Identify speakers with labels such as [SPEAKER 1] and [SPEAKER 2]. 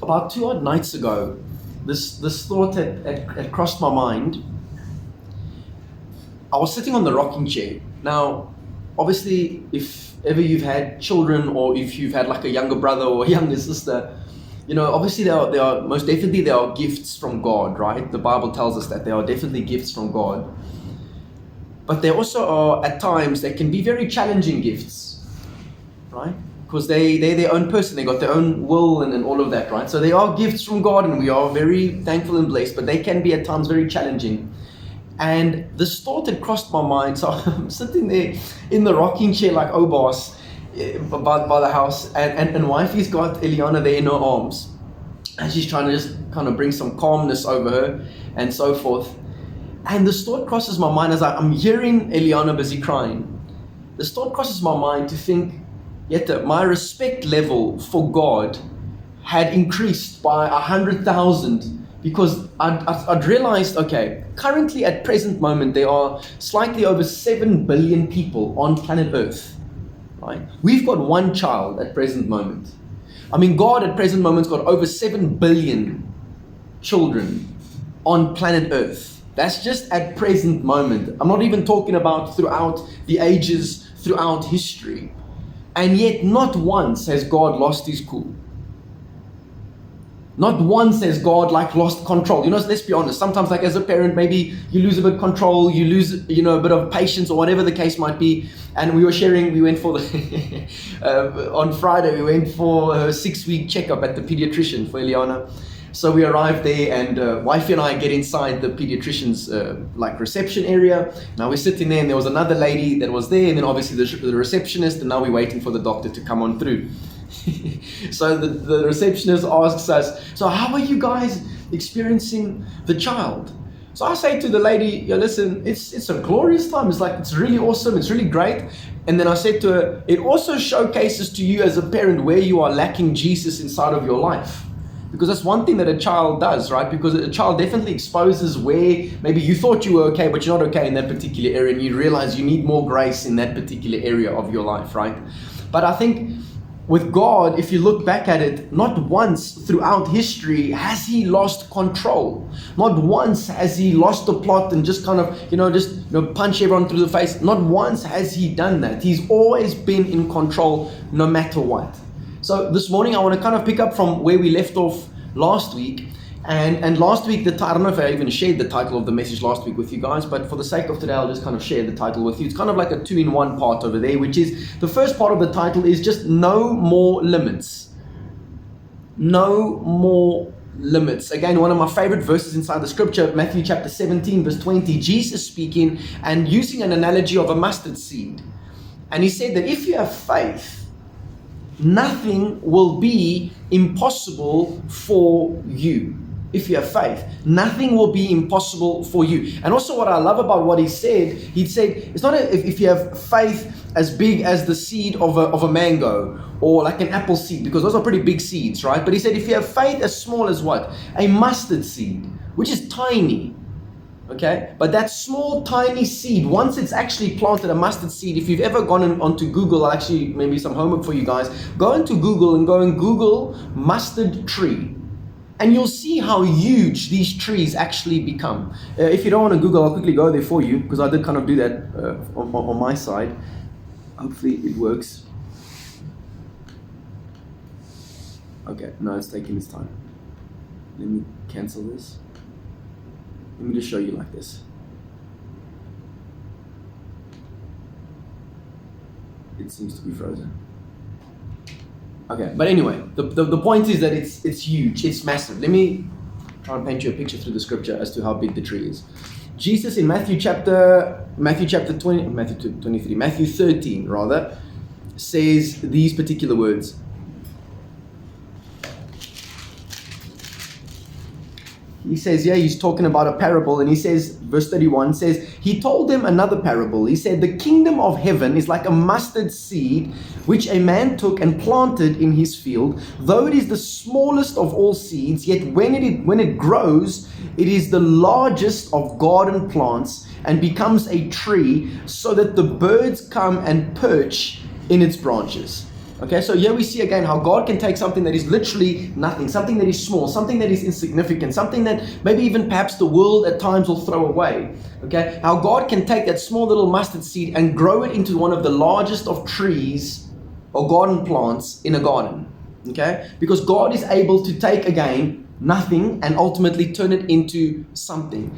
[SPEAKER 1] about 2 odd nights ago, this thought had crossed my mind. I was sitting on the rocking chair. Now, obviously, if ever you've had children, or if you've had like a younger brother or a younger sister, obviously there are most definitely there are gifts from God, right? The Bible tells us that there are definitely gifts from God. But there also are, at times, they can be very challenging gifts, right? Because they're their own person, they got their own will and all of that, right? So they are gifts from God, and we are very thankful and blessed, but they can be at times very challenging. And this thought had crossed my mind, so I'm sitting there in the rocking chair like Obas by the house, and wifey's got Eliana there in her arms, and she's trying to just kind of bring some calmness over her and so forth. And this thought crosses my mind as I'm hearing Eliana busy crying. This thought crosses my mind to think, yet my respect level for God had increased by 100,000, because I'd realized, okay, currently at present moment, there are slightly over 7 billion people on planet Earth, right? We've got one child at present moment. I mean, God at present moment's got over 7 billion children on planet Earth. That's just at present moment. I'm not even talking about throughout the ages, throughout history. And yet not once has God lost his cool. Not once has God lost control. Let's be honest. Sometimes as a parent, maybe you lose a bit of control, you lose, a bit of patience or whatever the case might be. And we went for on Friday, we went for a 6-week checkup at the pediatrician for Eliana. So we arrived there, and wifey and I get inside the pediatrician's reception area. Now we're sitting there, and there was another lady that was there, and then obviously the receptionist, and now we're waiting for the doctor to come on through. So the receptionist asks us, so how are you guys experiencing the child? So I say to the lady, listen, it's a glorious time. It's really awesome. It's really great. And then I said to her, it also showcases to you as a parent where you are lacking Jesus inside of your life. Because that's one thing that a child does, right? Because a child definitely exposes where maybe you thought you were okay, but you're not okay in that particular area, and you realize you need more grace in that particular area of your life, right? But I think with God, if you look back at it, not once throughout history has he lost control. Not once has he lost the plot and just kind of, punch everyone through the face. Not once has he done that. He's always been in control no matter what. So this morning I want to kind of pick up from where we left off last week. And last week, I don't know if I even shared the title of the message last week with you guys, but for the sake of today, I'll just kind of share the title with you. It's kind of like a 2-in-1 part over there, which is, the first part of the title is just no more limits. No more limits. Again, one of my favorite verses inside the scripture, Matthew chapter 17, verse 20, Jesus speaking and using an analogy of a mustard seed. And he said that if you have faith, nothing will be impossible for you. If you have faith, nothing will be impossible for you. And also what I love about what he said it's not if you have faith as big as the seed of a mango or like an apple seed, because those are pretty big seeds, right? But he said if you have faith as small as what? A mustard seed, which is tiny. Okay, but that small tiny seed, once it's actually planted, a mustard seed, if you've ever gone onto Google, I'll actually maybe some homework for you guys, go into Google and Google mustard tree, and you'll see how huge these trees actually become. If you don't want to Google, I'll quickly go there for you, because I did kind of do that on my side. Hopefully it works. Okay, no, it's taking its time. Let me cancel this. Let me just show you like this. It seems to be frozen. Okay, but anyway, the point is that it's huge, it's massive. Let me try and paint you a picture through the scripture as to how big the tree is. Jesus in Matthew 13 rather, says these particular words. He says, he's talking about a parable, and he says, verse 31 says, he told them another parable. He said, the kingdom of heaven is like a mustard seed, which a man took and planted in his field. Though it is the smallest of all seeds, yet when it grows, it is the largest of garden plants and becomes a tree, so that the birds come and perch in its branches. Okay, so here we see again how God can take something that is literally nothing, something that is small, something that is insignificant, something that maybe even perhaps the world at times will throw away. Okay, how God can take that small little mustard seed and grow it into one of the largest of trees or garden plants in a garden. Okay, because God is able to take again nothing and ultimately turn it into something.